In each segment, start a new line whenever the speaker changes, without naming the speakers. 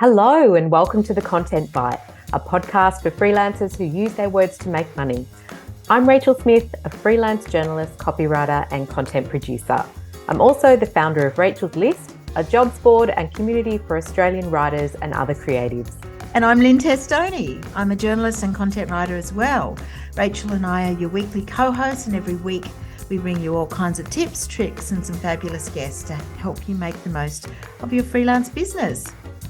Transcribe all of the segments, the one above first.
Hello, and welcome to the Content Bite, a podcast for freelancers who use their words to make money. I'm Rachel Smith, a freelance journalist, copywriter, and content producer. I'm also the founder of Rachel's List, a jobs board and community for Australian writers and other creatives.
And I'm Lynn Testoni. I'm a journalist and content writer as well. Rachel and I are your weekly co-hosts, and every week we bring you all kinds of tips, tricks, and some fabulous guests to help you make the most of your freelance business.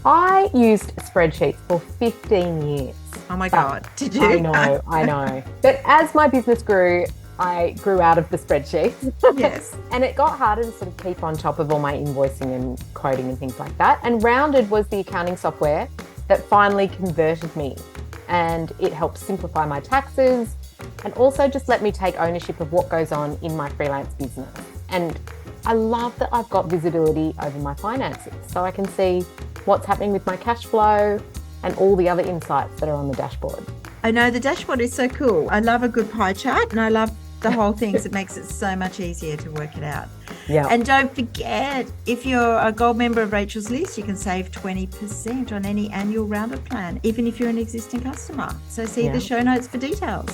I used spreadsheets for 15 years.
Oh my God, did you?
I know. But as my business grew, I grew out of the spreadsheets.
Yes.
And it got harder to sort of keep on top of all my invoicing and quoting and things like that. And Rounded was the accounting software that finally converted me. And it helped simplify my taxes and also just let me take ownership of what goes on in my freelance business. And I love that I've got visibility over my finances, so I can see what's happening with my cash flow and all the other insights that are on the dashboard.
I know, the dashboard is so cool. I love a good pie chart, and I love the whole thing because it makes it so much easier to work it out.
Yeah.
And don't forget, if you're a gold member of Rachel's List, you can save 20% on any annual Rounded plan, even if you're an existing customer. So see the show notes for details.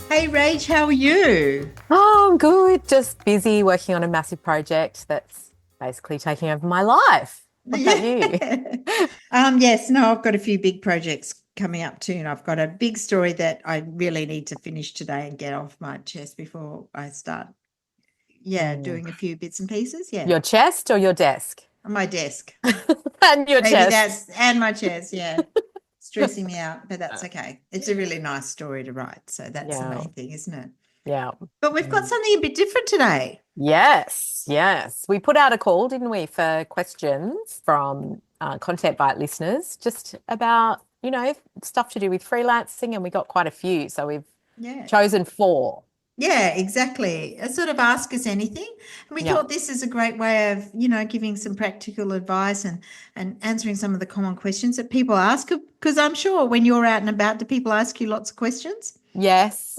Hey Rach, how are you?
Oh, I'm good. Just busy working on a massive project that's basically taking over my life. What about you?
Yes, no, I've got a few big projects coming up too, and I've got a big story that I really need to finish today and get off my chest before I start, doing a few bits and pieces. Yeah.
Your chest or your desk?
On my desk.
And your
Maybe
chest.
and my chest, yeah. Stressing me out, but that's okay. It's a really nice story to write, so that's the main thing, isn't it?
Yeah.
But we've got something a bit different today.
Yes. We put out a call, didn't we, for questions from Content Bite listeners just about, stuff to do with freelancing, and we got quite a few. So we've chosen 4.
Yeah, exactly. Sort of ask us anything. And we thought this is a great way of, giving some practical advice and answering some of the common questions that people ask. Because I'm sure when you're out and about, do people ask you lots of questions?
Yes.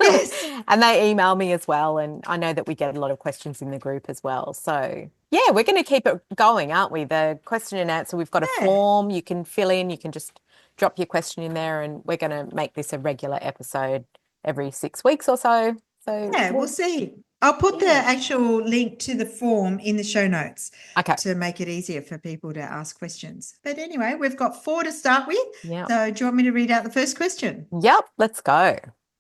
Yes.
And they email me as well. And I know that we get a lot of questions in the group as well. So, we're going to keep it going, aren't we? The question and answer, we've got a form you can fill in. You can just drop your question in there, and we're going to make this a regular episode every 6 weeks or so. So
we'll see. I'll put the actual link to the form in the show notes to make it easier for people to ask questions. But anyway, we've got 4 to start with.
Yep.
So do you want me to read out the first question?
Yep, let's go.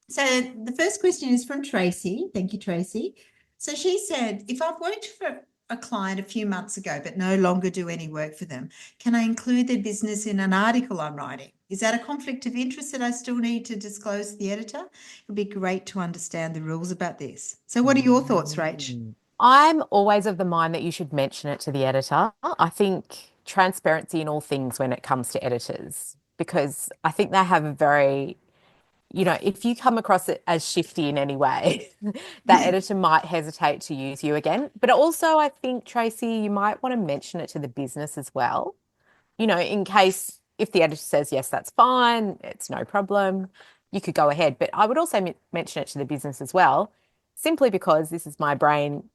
So the first question is from Tracy. Thank you, Tracy. So she said, if I've worked for a client a few months ago but no longer do any work for them, can I include their business in an article I'm writing? Is that a conflict of interest that I still need to disclose to the editor? It would be great to understand the rules about this. So what are your thoughts, Rach?
I'm always of the mind that you should mention it to the editor. I think transparency in all things when it comes to editors, because I think they have a very, if you come across it as shifty in any way, that editor might hesitate to use you again. But also I think, Tracy, you might want to mention it to the business as well, in case if the editor says, yes, that's fine, it's no problem, you could go ahead. But I would also mention it to the business as well, simply because this is my brain,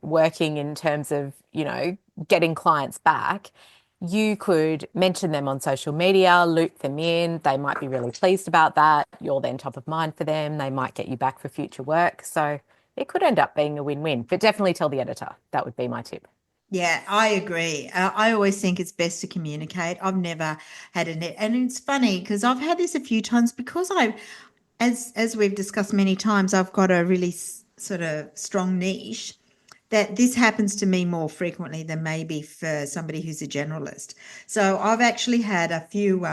working in terms of, getting clients back. You could mention them on social media, loop them in. They might be really pleased about that. You're then top of mind for them. They might get you back for future work. So it could end up being a win-win, but definitely tell the editor. That would be my tip.
Yeah, I agree. I always think it's best to communicate. I've never had and it's funny because I've had this a few times because as we've discussed many times, I've got a really sort of strong niche that this happens to me more frequently than maybe for somebody who's a generalist. So I've actually had a few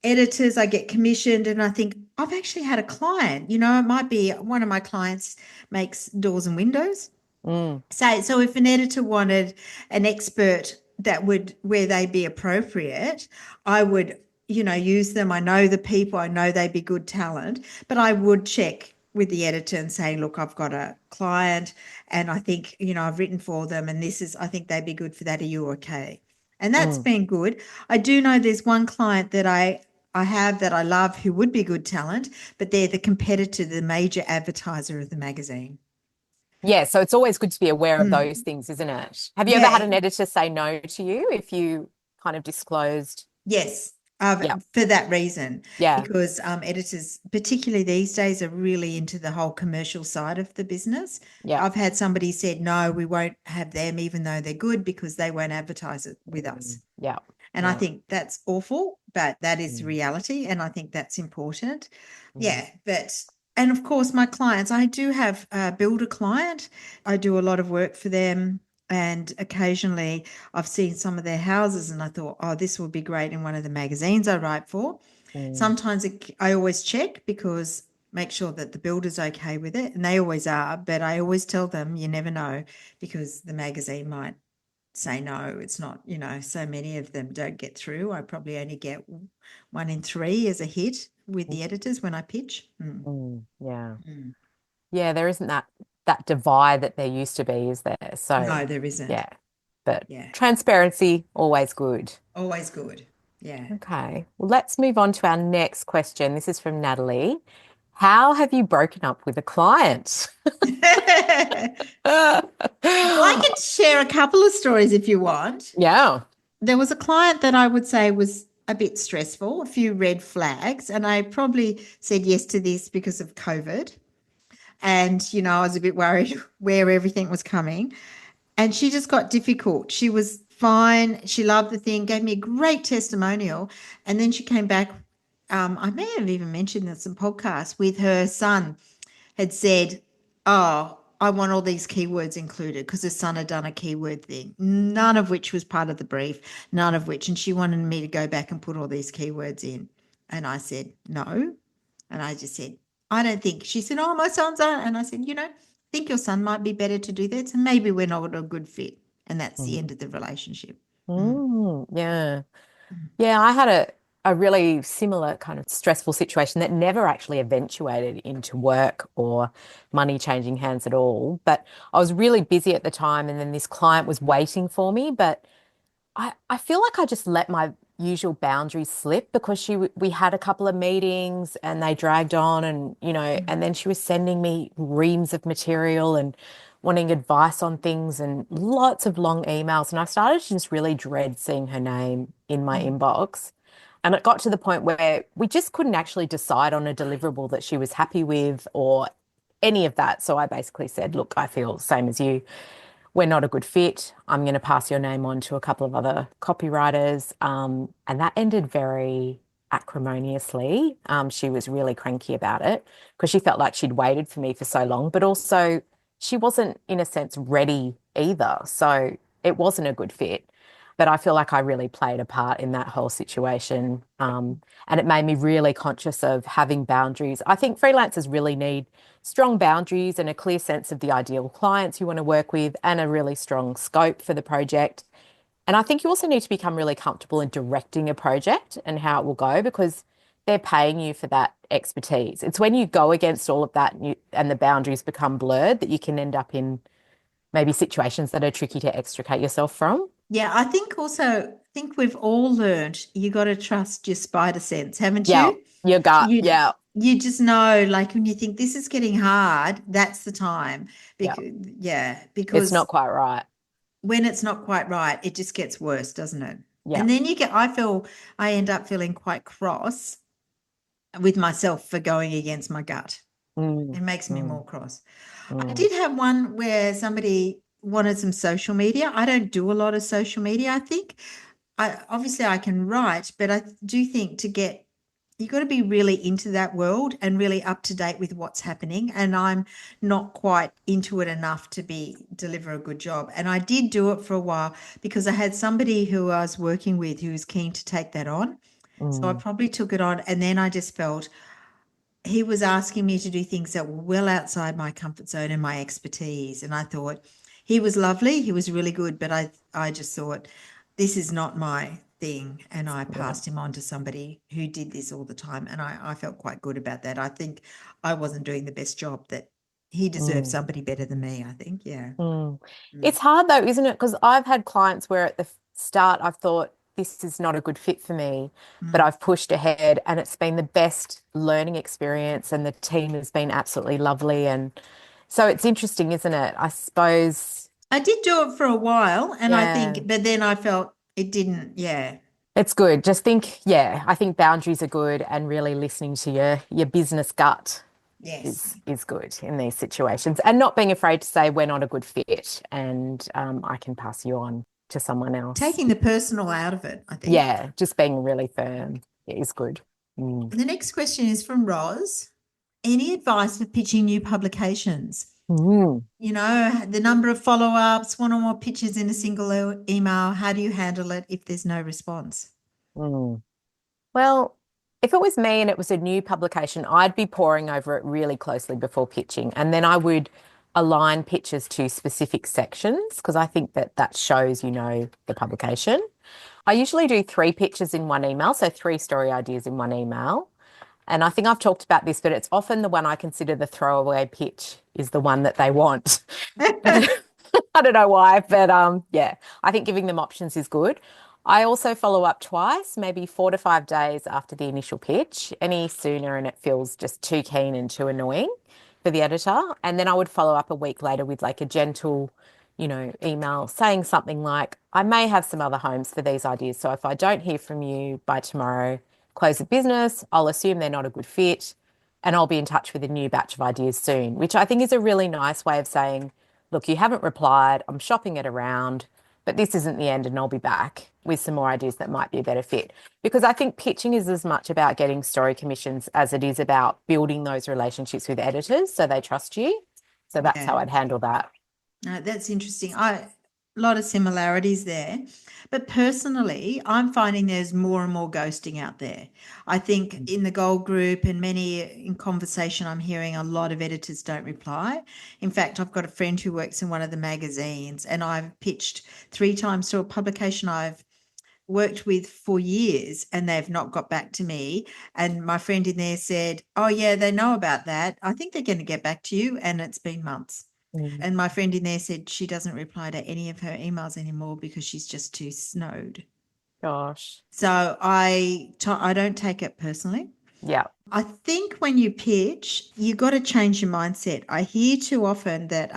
editors I get commissioned, and I think I've actually had a client, it might be one of my clients makes doors and windows. So if an editor wanted an expert where they'd be appropriate, I would, use them. I know the people, I know they'd be good talent, but I would check with the editor and say, look, I've got a client and I think, I've written for them and I think they'd be good for that. Are you okay? And that's been good. I do know there's one client that I I have that I love who would be good talent, but they're the competitor, the major advertiser of the magazine.
Yeah, so it's always good to be aware of
Mm.
those things, isn't it? Have you ever had
Yeah,
an editor say no to you if you kind of disclosed?
yes,
Yeah,
for that reason,
yeah,
because editors, particularly these days, are really into the whole commercial side of the business.
yeah.
I've had somebody said, no, we won't have them, even though they're good, because they won't advertise it with us.
Yeah,
And I
yeah.
think that's awful, but that is
Mm,
reality. And I think that's important.
mm,
Yeah. And of course, my clients, I do have a builder client. I do a lot of work for them. And occasionally I've seen some of their houses and I thought, oh, this would be great in one of the magazines I write for.
mm,
Sometimes I always check because make sure that the builder's okay with it. And they always are. But I always tell them, you never know because the magazine might say no. It's not, so many of them don't get through. I probably only get one in three as a hit with the editors when I pitch.
yeah.
Mm.
Yeah, there isn't that divide that there used to be, is there? So,
No, there isn't.
yeah. But
Yeah.
transparency, always good.
Always good. Yeah.
Okay. Well, let's move on to our next question. This is from Natalie. How have you broken up with a client?
Well, I can share a couple of stories if you want.
Yeah.
There was a client that I would say was a bit stressful, a few red flags, and I probably said yes to this because of COVID. And, I was a bit worried where everything was coming. And she just got difficult. She was fine. She loved the thing, gave me a great testimonial. And then she came back. I may have even mentioned this in podcast with her son had said, oh, I want all these keywords included because her son had done a keyword thing, none of which was part of the brief, none of which. And she wanted me to go back and put all these keywords in. And I said, no. And I just said, I don't think. She said, oh, my son's on. And I said, I think your son might be better to do that. So maybe we're not a good fit. And that's the
Mm.
end of the relationship. Mm.
Yeah. Yeah, I had a really similar kind of stressful situation that never actually eventuated into work or money changing hands at all. But I was really busy at the time, and then this client was waiting for me. But I feel like I just let my usual boundaries slip because we had a couple of meetings and they dragged on, and and then she was sending me reams of material and wanting advice on things and lots of long emails, and I started to just really dread seeing her name in my
Mm.
inbox. And it got to the point where we just couldn't actually decide on a deliverable that she was happy with or any of that. So I basically said, look, I feel same as you, we're not a good fit. I'm going to pass your name on to a couple of other copywriters. And that ended very acrimoniously. She was really cranky about it because she felt like she'd waited for me for so long, but also she wasn't, in a sense, ready either. So it wasn't a good fit. But I feel like I really played a part in that whole situation. And it made me really conscious of having boundaries. I think freelancers really need strong boundaries and a clear sense of the ideal clients you want to work with and a really strong scope for the project. And I think you also need to become really comfortable in directing a project and how it will go because they're paying you for that expertise. It's when you go against all of that and the boundaries become blurred that you can end up in maybe situations that are tricky to extricate yourself from.
Yeah, I think we've all learned you got to trust your spider sense, haven't
Yeah,
you?
your gut.
You
Yeah,
you just know, like when you think this is getting hard, that's the time.
yeah.
Because yeah,
It's not
because
quite right.
when it's not quite right, it just gets worse, doesn't it?
Yeah.
And then I end up feeling quite cross with myself for going against my gut.
Mm,
It makes me
mm,
more cross. I
mm,
did have one where somebody wanted some social media. I don't do a lot of social media, I think. I can write, but I do think you got to be really into that world and really up to date with what's happening. And I'm not quite into it enough to deliver a good job. And I did do it for a while because I had somebody who I was working with who was keen to take that on. So I
mm,
probably took it on, and then I just felt he was asking me to do things that were well outside my comfort zone and my expertise. And I thought he was lovely, he was really good, but I just thought this is not my thing. And I
yeah.
passed him on to somebody who did this all the time. And I felt quite good about that. I think I wasn't doing the best job that he deserved
Mm.
somebody better than me, I think. Yeah.
Mm.
Mm.
It's hard though, isn't it? Because I've had clients where at the start I've thought this is not a good fit for me, but
Mm.
I've pushed ahead and it's been the best learning experience and the team has been absolutely lovely. And so it's interesting, isn't it? I suppose,
I did do it for a while, and I
yeah,
think, but then I felt it didn't. Yeah.
it's good. Just think, yeah, I think boundaries are good and really listening to your business gut
Yes.
is good in these situations and not being afraid to say we're not a good fit and I can pass you on to someone else.
Taking the personal out of it, I think.
Yeah, just being really firm is good. Mm.
The next question is from Roz. Any advice for pitching new publications?
Mm.
You know, the number of follow-ups, one or more pitches in a single email. How do you handle it if there's no response?
Mm. Well, if it was me and it was a new publication, I'd be poring over it really closely before pitching. And then I would align pitches to specific sections because I think that that shows you know the publication. I usually do three pitches in one email, so three story ideas in one email. And I think I've talked about this, but it's often the one I consider the throwaway pitch is the one that they want. I don't know why, but yeah, I think giving them options is good. I also follow up twice, maybe 4 to 5 days after the initial pitch. Any sooner and it feels just too keen and too annoying for the editor. And then I would follow up a week later with like a gentle, email saying something like, I may have some other homes for these ideas. So if I don't hear from you by tomorrow, close the business, I'll assume they're not a good fit and I'll be in touch with a new batch of ideas soon, which I think is a really nice way of saying, look, you haven't replied. I'm shopping it around, but this isn't the end, and I'll be back with some more ideas that might be a better fit. Because I think pitching is as much about getting story commissions as it is about building those relationships with editors so they trust you. So that's
Yeah.
how I'd handle that.
That's interesting. A lot of similarities there. But personally, I'm finding there's more and more ghosting out there. I think in the gold group and many in conversation, I'm hearing a lot of editors don't reply. In fact, I've got a friend who works in one of the magazines, and I've pitched 3 times to a publication I've worked with for years, and they've not got back to me. And my friend in there said, "Oh, yeah, they know about that. I think they're going to get back to you." And it's been months.
Mm.
And my friend in there said she doesn't reply to any of her emails anymore because she's just too snowed.
Gosh.
So I don't take it personally.
Yeah.
I think when you pitch, you got to change your mindset. I hear too often that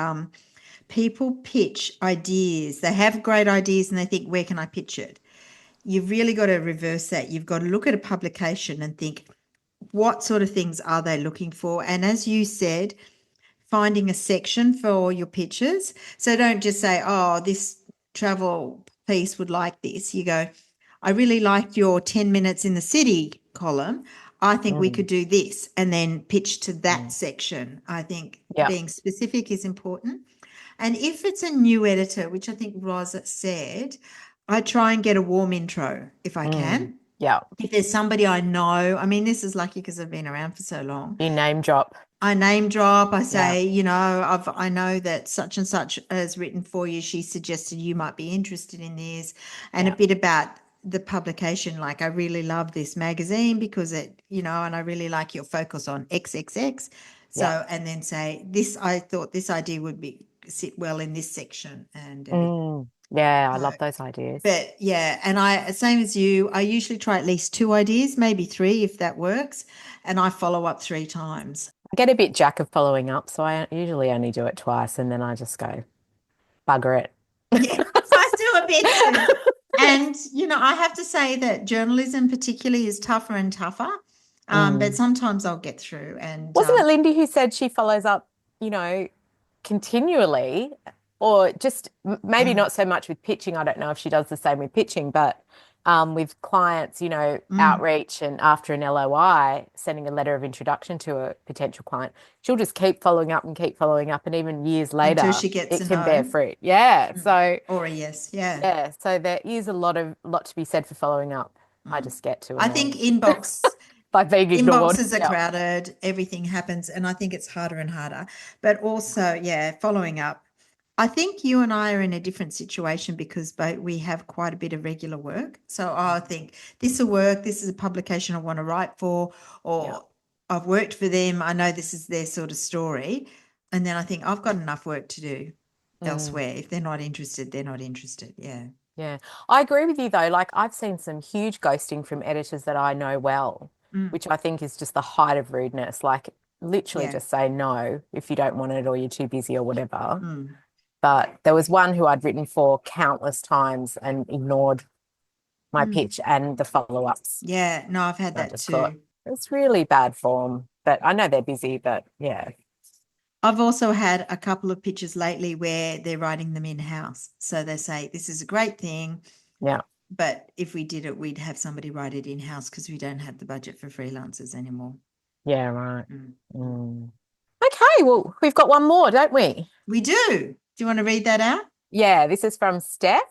people pitch ideas. They have great ideas and they think, where can I pitch it? You've really got to reverse that. You've got to look at a publication and think, what sort of things are they looking for? And as you said, finding a section for your pitches. So don't just say, oh, this travel piece would like this. You go, I really liked your 10 minutes in the city column. I think we
Mm.
could do this, and then pitch to that
Mm.
section. I think
Yeah.
being specific is important. And if it's a new editor, which I think Roz said, I try and get a warm intro if I
Mm.
can.
Yeah.
If there's somebody I know, I mean, this is lucky because I've been around for so long.
You name drop.
I name drop. I
Yeah.
say, I know that such and such has written for you. She suggested you might be interested in this, and a
Yeah.
bit about the publication. Like, I really love this magazine because and I really like your focus on XXX.
Yeah.
So, and then say this. I thought this idea would be sit well in this section and everything.
Mm. Yeah. I
So,
love those ideas.
but yeah, and I same as you. I usually try at least 2 ideas, maybe 3 if that works, and I follow up 3 times.
I get a bit jack of following up, so I usually only do it twice and then I just go, bugger it.
Yeah, I do a bit too. And, I have to say that journalism particularly is tougher and tougher. But
Mm.
sometimes I'll get through and
Wasn't it Lindy who said she follows up, you know, continually, or just maybe
mm,
not so much with pitching. I don't know if she does the same with pitching, but with clients,
mm.
outreach and after an LOI, sending a letter of introduction to a potential client, she'll just keep following up and keep following up. And even years
Until
later,
she gets
it
a
can bear
no.
fruit. Yeah.
Mm.
So,
Or a yes. Yeah.
yeah. So there is a lot to be said for following up. I
Mm.
just get too
I think
annoyed by being ignored.
inboxes are
Yeah.
crowded, everything happens, and I think it's harder and harder. But also, yeah, following up. I think you and I are in a different situation because both we have quite a bit of regular work. So I think this will work. This is a publication I want to write for,
Yeah.
or I've worked for them. I know this is their sort of story. And then I think I've got enough work to do
Mm.
elsewhere. If they're not interested, they're not interested. Yeah.
Yeah. I agree with you though. Like I've seen some huge ghosting from editors that I know well,
Mm,
which I think is just the height of rudeness. Like literally
yeah.
just say no if you don't want it or you're too busy or whatever.
Mm,
But there was one who I'd written for countless times and ignored my
mm.
pitch and the follow-ups.
Yeah, no, I've had
I
that
just thought
too.
it's really bad form. But I know they're busy, but yeah.
I've also had a couple of pitches lately where they're writing them in-house. So they say, this is a great thing,
Yeah.
but if we did it, we'd have somebody write it in-house because we don't have the budget for freelancers anymore.
Yeah, right.
Mm.
Mm. Okay, well, we've got one more, don't we?
We do. Do you want to read that out?
Yeah, this is from Steph.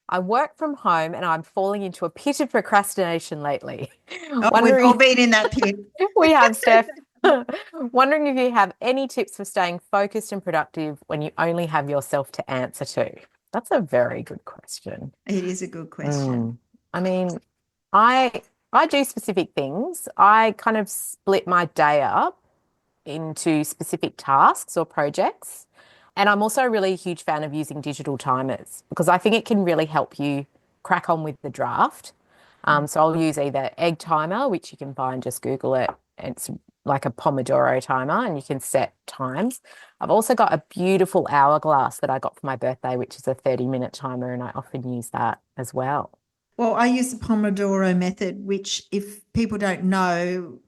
I work from home and I'm falling into a pit of procrastination lately.
Oh, we've all
Wondering
been in that pit.
if we have, Steph. Wondering if you have any tips for staying focused and productive when you only have yourself to answer to. That's a very good question.
It is a good question.
Mm. I mean, I I do specific things. I kind of split my day up into specific tasks or projects. And I'm also a really huge fan of using digital timers because I think it can really help you crack on with the draft.
Mm.
So I'll use either egg timer, which you can find, just Google it. It's like a Pomodoro timer and you can set times. I've also got a beautiful hourglass that I got for my birthday, which is a 30-minute timer, and I often use that as well.
Well, I use the Pomodoro method, which if people don't know,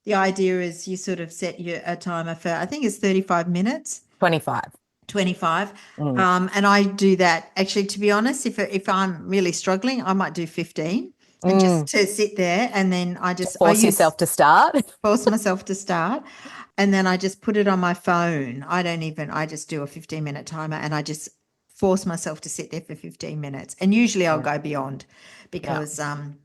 the idea is you sort of set your a timer for, I think it's 35 minutes.
25.
25.
Mm.
And I do that actually, to be honest, if I'm really struggling, I might do 15 and just
Mm.
to sit there. And then
To
I
force
use
yourself to start.
force myself to start. And then I just put it on my phone. I just do a 15-minute timer and I just force myself to sit there for 15 minutes. And usually I'll
Yeah.
go beyond
Yeah.
because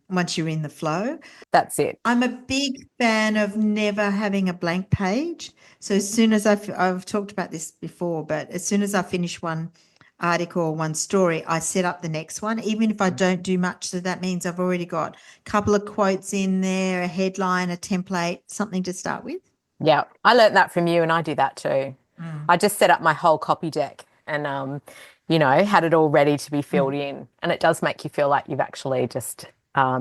once you're in the flow,
That's it.
I'm a big fan of never having a blank page. So as soon as I've talked about this before, but as soon as I finish one article or one story, I set up the next one, even if I don't do much. So that means I've already got a couple of quotes in there, a headline, a template, something to start with.
Yeah, I learned that from you and I do that too.
Mm.
I just set up my whole copy deck and had it all ready to be filled
Mm.
in. And it does make you feel like you've actually just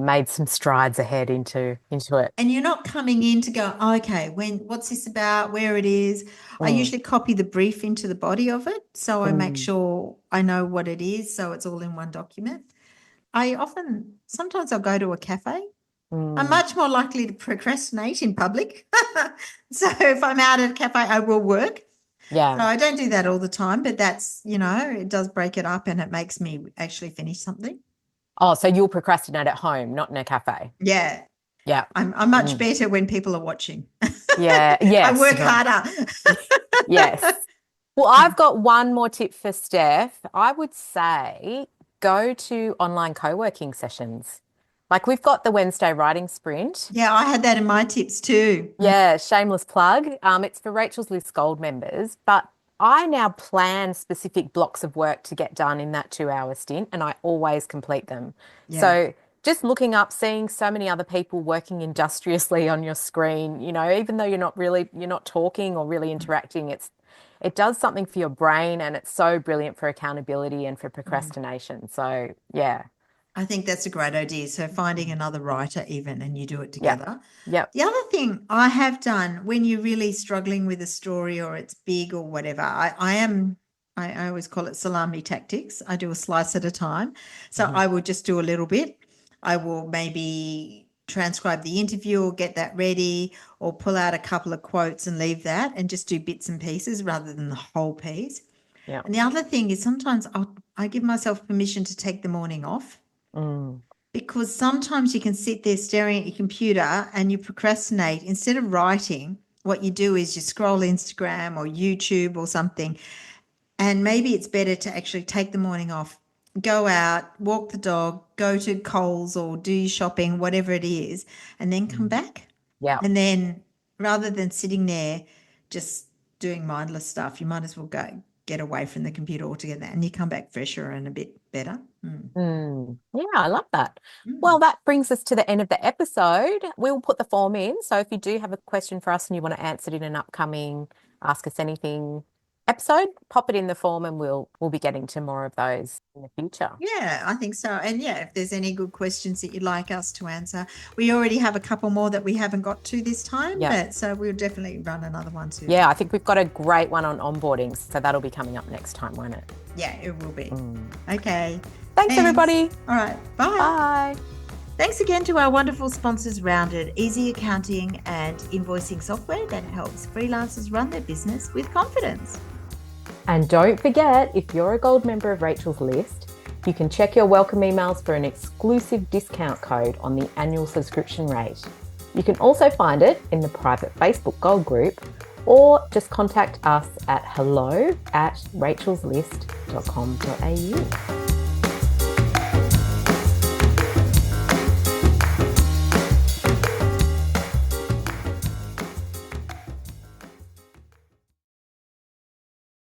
made some strides ahead into it.
And you're not coming in to go, "Oh, okay, what's this about, where it is." I
Mm,
usually copy the brief into the body of it. So I make
mm,
sure I know what it is. So it's all in one document. Sometimes I'll go to a cafe. I'm
mm.
much more likely to procrastinate in public. So if I'm out at a cafe, I will work. So
Yeah.
I don't do that all the time, but it does break it up and it makes me actually finish something.
Oh, so you'll procrastinate at home, not in a cafe.
Yeah.
Yeah.
I'm much
Mm.
better when people are watching.
Yeah.
I
Yes.
work harder.
Yes. Well, I've got one more tip for Steph. I would say go to online co-working sessions. Like we've got the Wednesday writing sprint.
Yeah, I had that in my tips too. Mm.
Yeah, shameless plug. It's for Rachel's List Gold members, but I now plan specific blocks of work to get done in that 2 hour stint, and I always complete them.
Yeah.
So just looking up, seeing so many other people working industriously on your screen, even though you're not talking or really interacting, it does something for your brain, and it's so brilliant for accountability and for
Mm.
procrastination. So yeah,
I think that's a great idea. So finding another writer even and you do it
yeah,
together.
yep,
The other thing I have done when you're really struggling with a story or it's big or whatever, I always call it salami tactics. I do a slice at a time. So
mhm,
I will just do a little bit. I will maybe transcribe the interview or get that ready or pull out a couple of quotes and leave that and just do bits and pieces rather than the whole piece.
yeah,
And the other thing is sometimes I give myself permission to take the morning off
mm,
because sometimes you can sit there staring at your computer and you procrastinate. Instead of writing, what you do is you scroll Instagram or YouTube or something. And maybe it's better to actually take the morning off, go out, walk the dog, go to Coles or do your shopping, whatever it is, and then come
mm,
back.
yeah.
And then rather than sitting there just doing mindless stuff, you might as well go get away from the computer altogether and you come back fresher and a bit better. Mm.
Mm. Yeah, I love that. Well,
Mm.
that brings us to the end of the episode. We'll put the form in. So if you do have a question for us and you want to answer it in an upcoming Ask Us Anything episode, pop it in the form and we'll be getting to more of those in the future.
Yeah, I think so. And yeah, if there's any good questions that you'd like us to answer, we already have a couple more that we haven't got to this time,
Yeah.
but so we'll definitely run another one too.
Yeah, I think we've got a great one on onboarding, so that'll be coming up next time, won't it?
Yeah, it will be. Okay.
Thanks, everybody.
All right. Bye.
Bye.
Thanks again to our wonderful sponsors, Rounded, easy accounting and invoicing software that helps freelancers run their business with confidence.
And don't forget, if you're a gold member of Rachel's List, you can check your welcome emails for an exclusive discount code on the annual subscription rate. You can also find it in the private Facebook Gold group, or just contact us at hello@rachelslist.com.au.